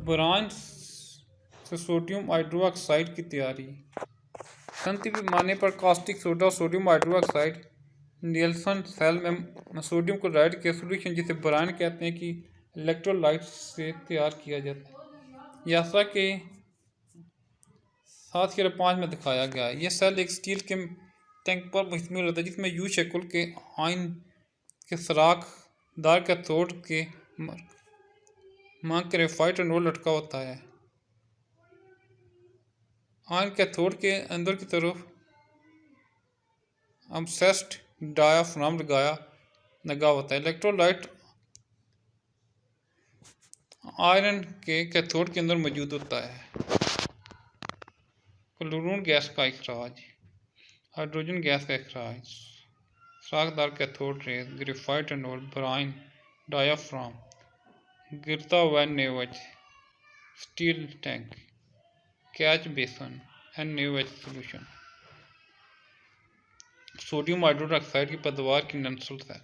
Bryan से sodium hydroxide की तैयारी। तंत्र पैमाने पर कास्टिक सोडा और सोडियम हाइड्रोक्साइड नियल्सन सेल में सोडियम क्लोराइड के सोल्यूशन जिसे ब्राइन कहते हैं कि इलेक्ट्रोलाइट से तैयार किया जाता है। जैसा कि 7/5 में दिखाया गया है, यह सेल एक स्टील के टैंक पर मुश्तमिल होता है जिसमें यू शक्ल के आयन के सुराखदार कैथोड के मांग ग्रेफाइट एनोड लटका होता है। आयन कैथोड के अंदर की तरफ अब्सेस्ड डायाफ्राम लगा होता है। इलेक्ट्रोलाइट आयरन के कैथोड के अंदर मौजूद होता है। क्लोरीन गैस का अखराज, हाइड्रोजन गैस का अखराज, सुराखदार cathode rays, graphite anode, brine, diaphragm, गिरता हुआ NaOH, steel tank, catch basin, NaOH solution, sodium hydroxide की पैदावार की नस्ल सेल।